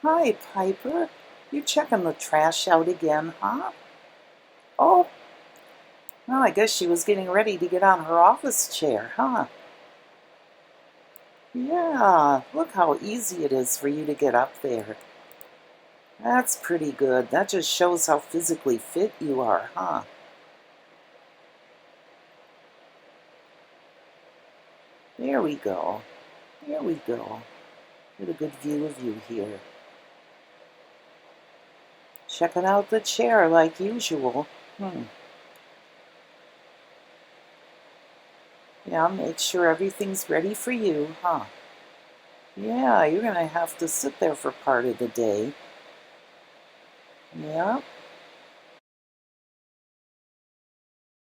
Hi, Piper. You checking the trash out again, huh? Oh, well, I guess she was getting ready to get on her office chair, huh? Yeah, look how easy it is for you to get up there. That's pretty good. That just shows how physically fit you are, huh? There we go. There we go. Get a good view of you here. Checking out the chair like usual. Yeah, make sure everything's ready for you, huh? Yeah, you're gonna have to sit there for part of the day. Yeah.